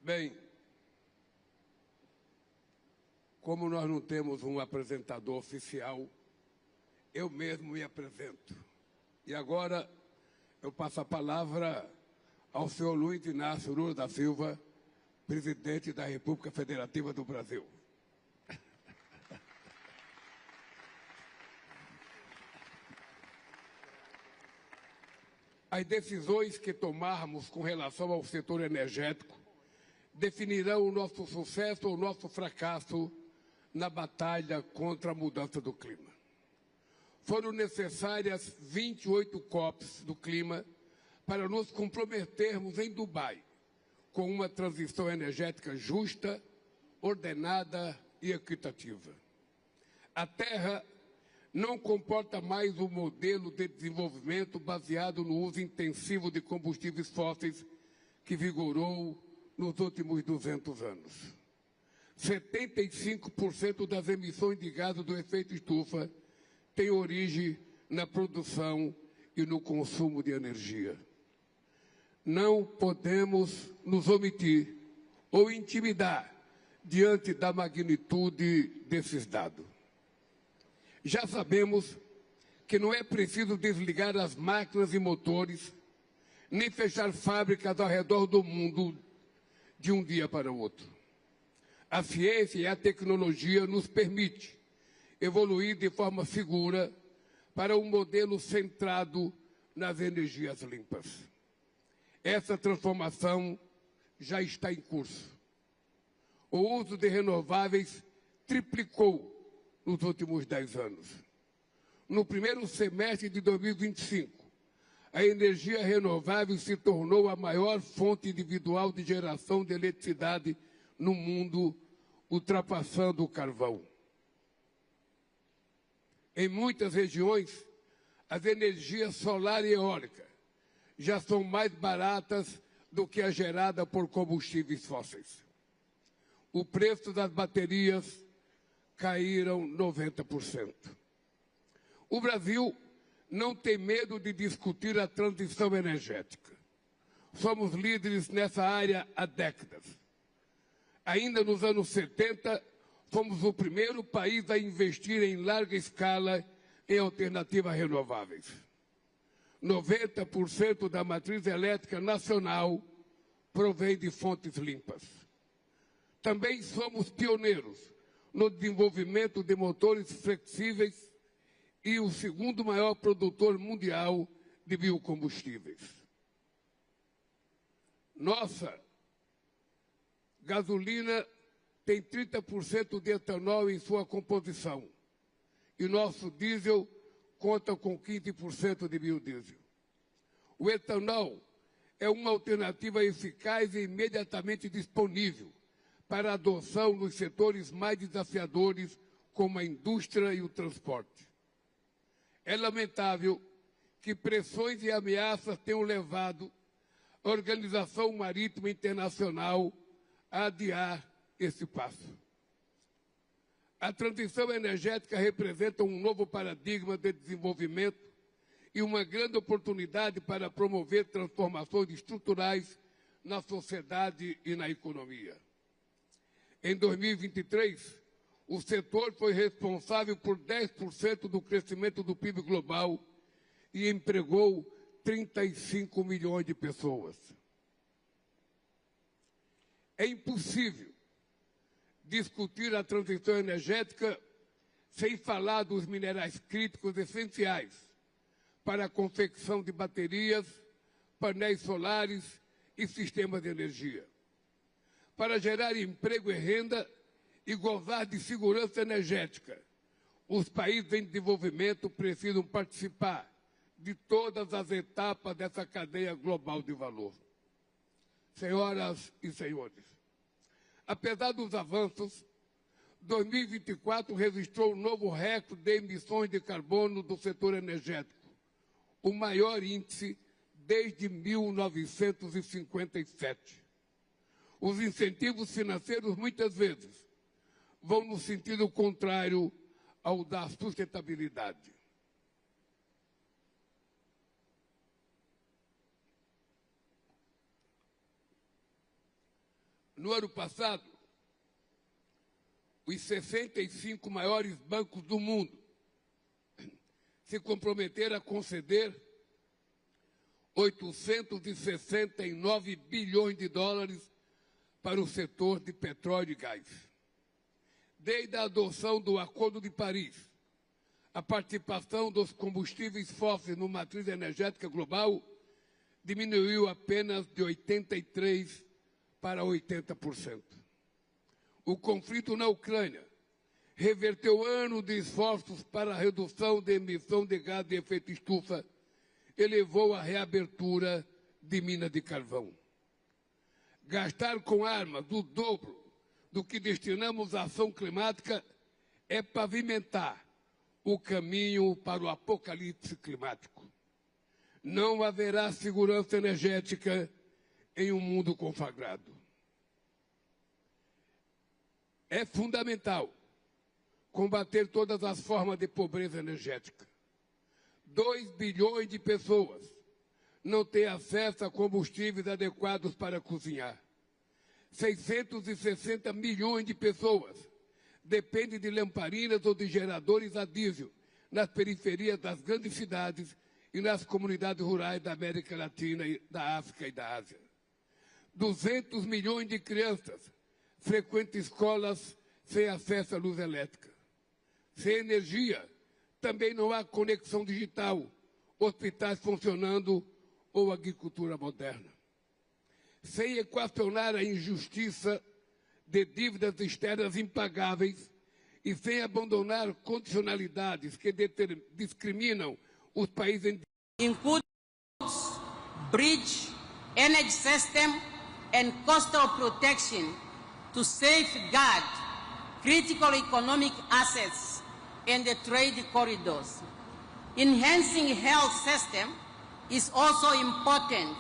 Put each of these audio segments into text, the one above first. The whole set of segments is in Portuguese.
Bem, como nós não temos um apresentador oficial, eu mesmo me apresento. E agora eu passo a palavra ao senhor Luiz Inácio Lula da Silva, presidente da República Federativa do Brasil. As decisões que tomarmos com relação ao setor energético definirão o nosso sucesso ou o nosso fracasso na batalha contra a mudança do clima. Foram necessárias 28 COPs do clima para nos comprometermos em Dubai com uma transição energética justa, ordenada e equitativa. A Terra não comporta mais um modelo de desenvolvimento baseado no uso intensivo de combustíveis fósseis que vigorou nos últimos 200 anos. 75% das emissões de gases do efeito estufa têm origem na produção e no consumo de energia. Não podemos nos omitir ou intimidar diante da magnitude desses dados. Já sabemos que não é preciso desligar as máquinas e motores, nem fechar fábricas ao redor do mundo de um dia para o outro. A ciência e a tecnologia nos permitem evoluir de forma segura para um modelo centrado nas energias limpas. Essa transformação já está em curso. O uso de renováveis triplicou nos últimos 10 anos. No primeiro semestre de 2025, a energia renovável se tornou a maior fonte individual de geração de eletricidade no mundo, ultrapassando o carvão. Em muitas regiões, as energias solar e eólica já são mais baratas do que a gerada por combustíveis fósseis. O preço das baterias caíram 90%. O Brasil não tem medo de discutir a transição energética. Somos líderes nessa área há décadas. Ainda nos anos 70, fomos o primeiro país a investir em larga escala em alternativas renováveis. 90% da matriz elétrica nacional provém de fontes limpas. Também somos pioneiros no desenvolvimento de motores flexíveis e o segundo maior produtor mundial de biocombustíveis. Nossa gasolina tem 30% de etanol em sua composição e nosso diesel conta com 15% de biodiesel. O etanol é uma alternativa eficaz e imediatamente disponível para a adoção nos setores mais desafiadores, como a indústria e o transporte. É lamentável que pressões e ameaças tenham levado a Organização Marítima Internacional a adiar esse passo. A transição energética representa um novo paradigma de desenvolvimento e uma grande oportunidade para promover transformações estruturais na sociedade e na economia. Em 2023, o setor foi responsável por 10% do crescimento do PIB global e empregou 35 milhões de pessoas. É impossível discutir a transição energética sem falar dos minerais críticos essenciais para a confecção de baterias, painéis solares e sistemas de energia. Para gerar emprego e renda e gozar de segurança energética, os países em desenvolvimento precisam participar de todas as etapas dessa cadeia global de valor. Senhoras e senhores, apesar dos avanços, 2024 registrou um novo recorde de emissões de carbono do setor energético, o maior índice desde 1957. Os incentivos financeiros, muitas vezes, vão no sentido contrário ao da sustentabilidade. No ano passado, os 65 maiores bancos do mundo se comprometeram a conceder 869 bilhões de dólares para o setor de petróleo e gás. Desde a adoção do Acordo de Paris, a participação dos combustíveis fósseis no matriz energética global diminuiu apenas de 83% para 80%. O conflito na Ucrânia reverteu anos de esforços para a redução da emissão de gás de efeito estufa e levou à reabertura de minas de carvão. Gastar com armas o dobro do que destinamos à ação climática é pavimentar o caminho para o apocalipse climático. Não haverá segurança energética em um mundo conflagrado. É fundamental combater todas as formas de pobreza energética. 2 bilhões de pessoas não têm acesso a combustíveis adequados para cozinhar. 660 milhões de pessoas dependem de lamparinas ou de geradores a diesel nas periferias das grandes cidades e nas comunidades rurais da América Latina, da África e da Ásia. 200 milhões de crianças frequentam escolas sem acesso à luz elétrica. Sem energia, também não há conexão digital, hospitais funcionando ou agricultura moderna. Sem equacionar a injustiça de dívidas externas impagáveis e sem abandonar condicionalidades que discriminam os países includes bridge, energy system, and coastal protection to safeguard critical economic assets and the trade corridors. Enhancing health system is also important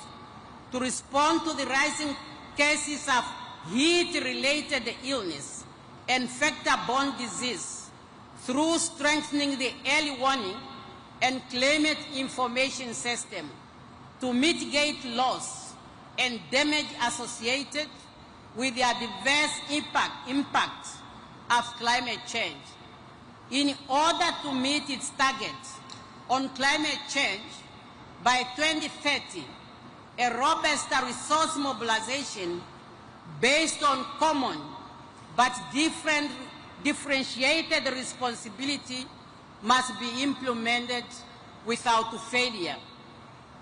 to respond to the rising cases of heat-related illness and vector-borne disease through strengthening the early warning and climate information system to mitigate loss and damage associated with the adverse impact of climate change. In order to meet its targets on climate change, by 2030, a robust resource mobilization based on common but differentiated responsibility must be implemented without failure.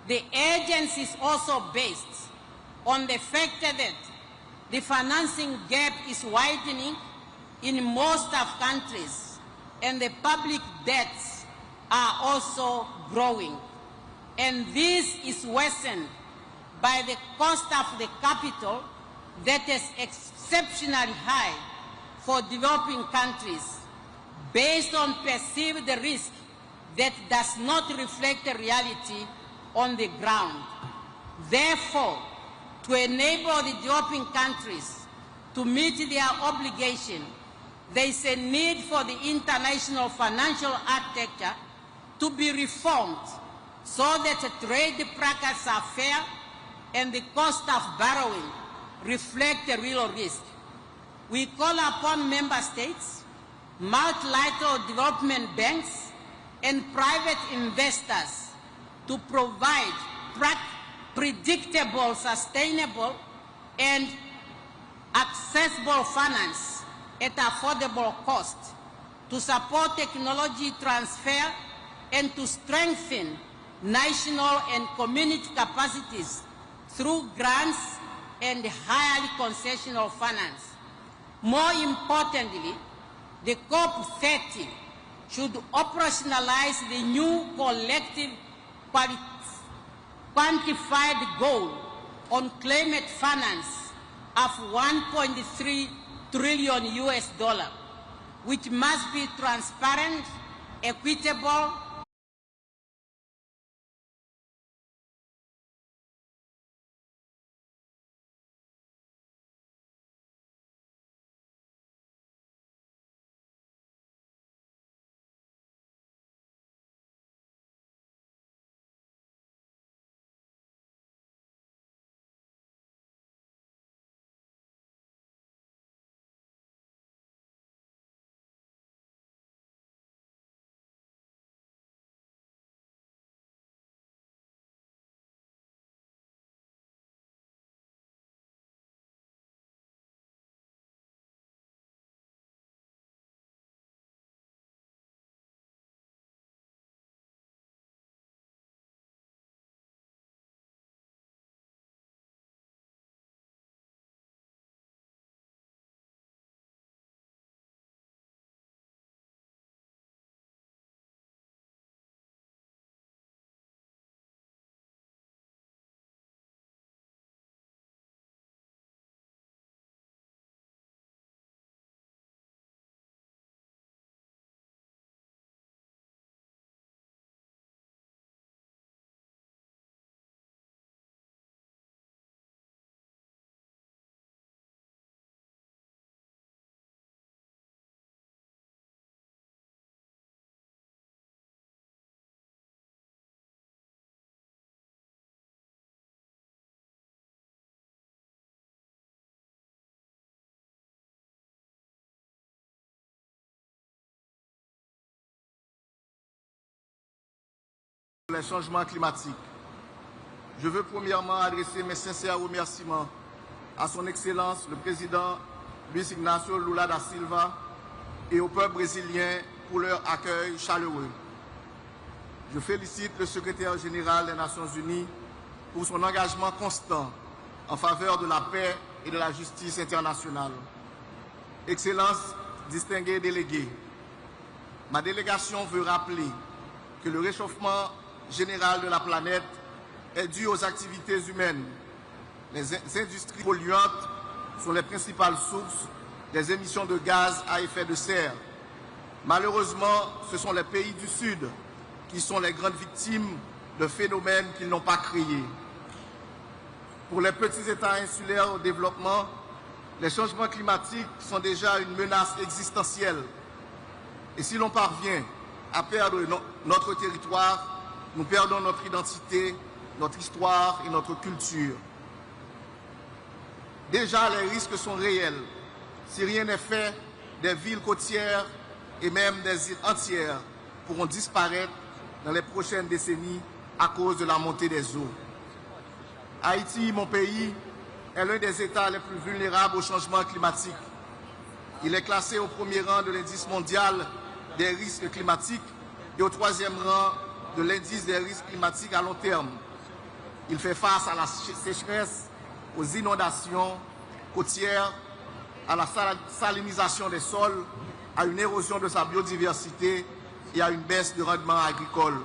The agency is also based on the fact that the financing gap is widening in most of countries and the public debts are also growing. And this is worsened by the cost of the capital that is exceptionally high for developing countries based on perceived risk that does not reflect the reality on the ground. Therefore, to enable the developing countries to meet their obligation, there is a need for the international financial architecture to be reformed so that trade practices are fair and the cost of borrowing reflect the real risk. We call upon member states, multilateral development banks, and private investors to provide predictable, sustainable, and accessible finance at affordable cost to support technology transfer and to strengthen national and community capacities through grants and highly concessional finance. More importantly, the COP30 should operationalize the new collective quantified goal on climate finance of $1.3 trillion, which must be transparent, equitable, les changements climatiques. Je veux premièrement adresser mes sincères remerciements à son Excellence le Président Luiz Inácio Lula da Silva et au peuple brésilien pour leur accueil chaleureux. Je félicite le secrétaire général des Nations Unies pour son engagement constant en faveur de la paix et de la justice internationale. Excellences, distingués délégués, ma délégation veut rappeler que le réchauffement général de la planète est dû aux activités humaines. Les industries polluantes sont les principales sources des émissions de gaz à effet de serre. Malheureusement, ce sont les pays du Sud qui sont les grandes victimes de phénomènes qu'ils n'ont pas créés. Pour les petits États insulaires au développement, les changements climatiques sont déjà une menace existentielle. Et si l'on parvient à perdre notre territoire, nous perdons notre identité, notre histoire et notre culture. Déjà, les risques sont réels. Si rien n'est fait, des villes côtières et même des îles entières pourront disparaître dans les prochaines décennies à cause de la montée des eaux. Haïti, mon pays, est l'un des États les plus vulnérables au changement climatique. Il est classé au premier rang de l'indice mondial des risques climatiques et au troisième rang de l'indice des risques climatiques à long terme. Il fait face à la sécheresse, aux inondations côtières, à la salinisation des sols, à une érosion de sa biodiversité et à une baisse de rendement agricole.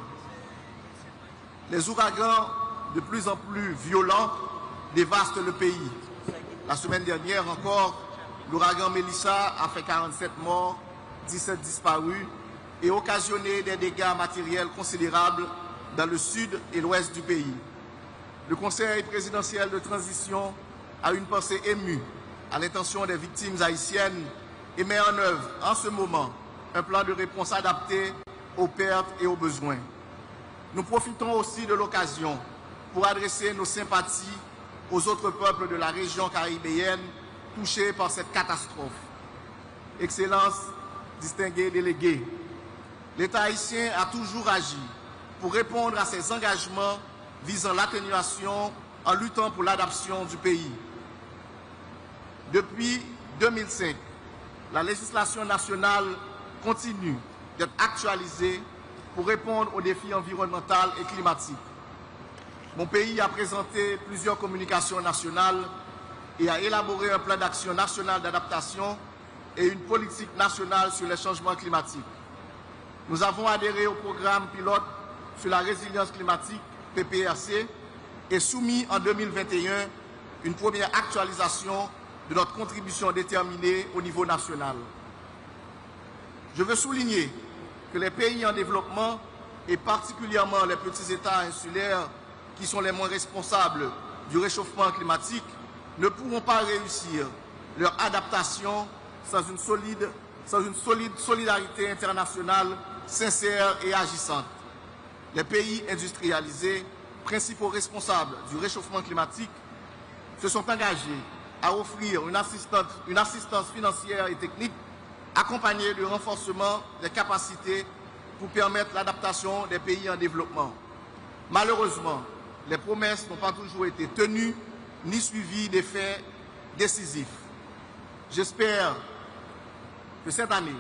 Les ouragans, de plus en plus violents, dévastent le pays. La semaine dernière encore, l'ouragan Melissa a fait 47 morts, 17 disparus et occasionné des dégâts matériels considérables dans le sud et l'ouest du pays. Le Conseil présidentiel de transition a une pensée émue à l'intention des victimes haïtiennes et met en œuvre en ce moment un plan de réponse adapté aux pertes et aux besoins. Nous profitons aussi de l'occasion pour adresser nos sympathies aux autres peuples de la région caribéenne touchés par cette catastrophe. Excellences, distingués délégués, l'État haïtien a toujours agi pour répondre à ses engagements visant l'atténuation en luttant pour l'adaptation du pays. Depuis 2005, la législation nationale continue d'être actualisée pour répondre aux défis environnementaux et climatiques. Mon pays a présenté plusieurs communications nationales et a élaboré un plan d'action national d'adaptation et une politique nationale sur les changements climatiques. Nous avons adhéré au programme pilote sur la résilience climatique, PPRC, et soumis en 2021 une première actualisation de notre contribution déterminée au niveau national. Je veux souligner que les pays en développement, et particulièrement les petits États insulaires qui sont les moins responsables du réchauffement climatique, ne pourront pas réussir leur adaptation sans une solide solidarité internationale sincère et agissante. Les pays industrialisés, principaux responsables du réchauffement climatique, se sont engagés à offrir une assistance financière et technique accompagnée du renforcement des capacités pour permettre l'adaptation des pays en développement. Malheureusement, les promesses n'ont pas toujours été tenues ni suivies d'effets décisifs. J'espère que cette année,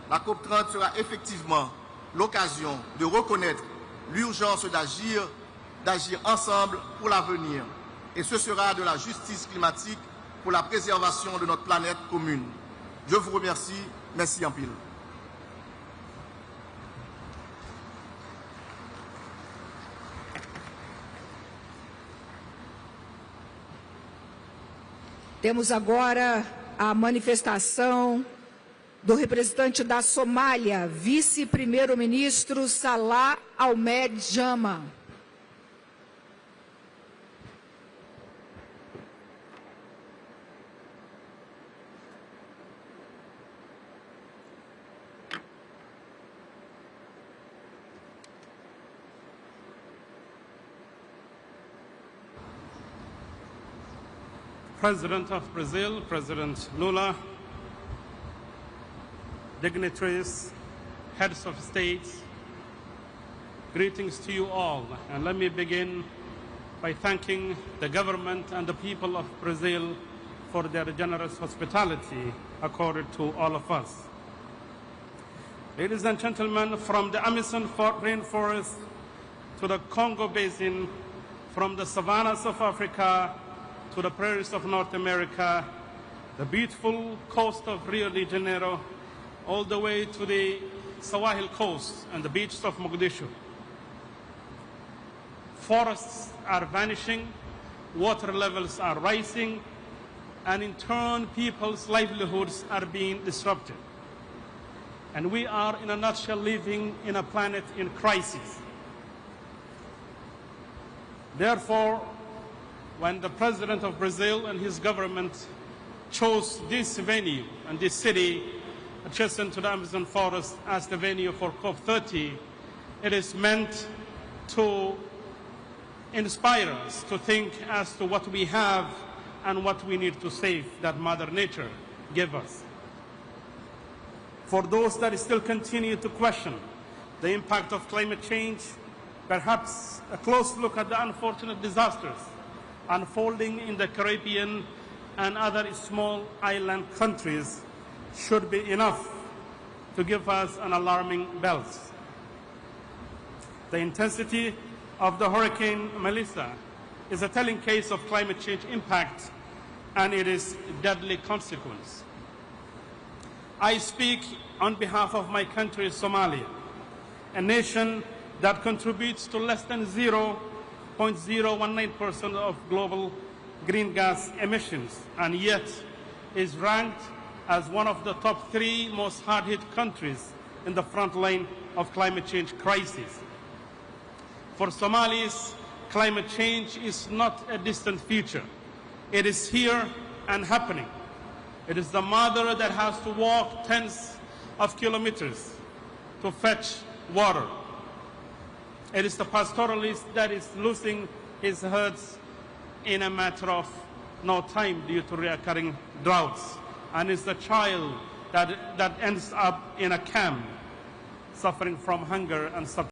la COP30 sera effectivement l'occasion de reconnaître l'urgence d'agir ensemble pour l'avenir. Et ce sera de la justice climatique pour la préservation de notre planète commune. Je vous remercie. Merci en pile. Temos agora a manifestação do representante da Somália, vice-primeiro-ministro Salah Ahmed Jama. President of Brazil, President Lula, dignitaries, heads of states, Greetings to you all, and let me begin by thanking the government and the people of Brazil for their generous hospitality accorded to all of us. Ladies and gentlemen, from the Amazon rainforest to the Congo Basin, from the savannas of Africa to the prairies of North America, the beautiful coast of Rio de Janeiro, all the way to the Sahel coast and the beaches of Mogadishu. Forests are vanishing, water levels are rising, and in turn, people's livelihoods are being disrupted. And we are, in a nutshell, living in a planet in crisis. Therefore, when the President of Brazil and his government chose this venue and this city adjacent to the Amazon forest as the venue for COP30, it is meant to inspire us to think as to what we have and what we need to save that Mother Nature gave us. For those that still continue to question the impact of climate change, perhaps a close look at the unfortunate disasters unfolding in the Caribbean and other small island countries should be enough to give us an alarming bells. The intensity of the Hurricane Melissa is a telling case of climate change impact and it is deadly consequence. I speak on behalf of my country, Somalia, a nation that contributes to less than 0.019% of global green gas emissions, and yet is ranked as one of the top 3 most hard-hit countries in the front line of climate change crisis. For Somalis, climate change is not a distant future. It is here and happening. It is the mother that has to walk tens of kilometers to fetch water. It is the pastoralist that is losing his herds in a matter of no time due to recurring droughts. And it's the child that ends up in a camp suffering from hunger and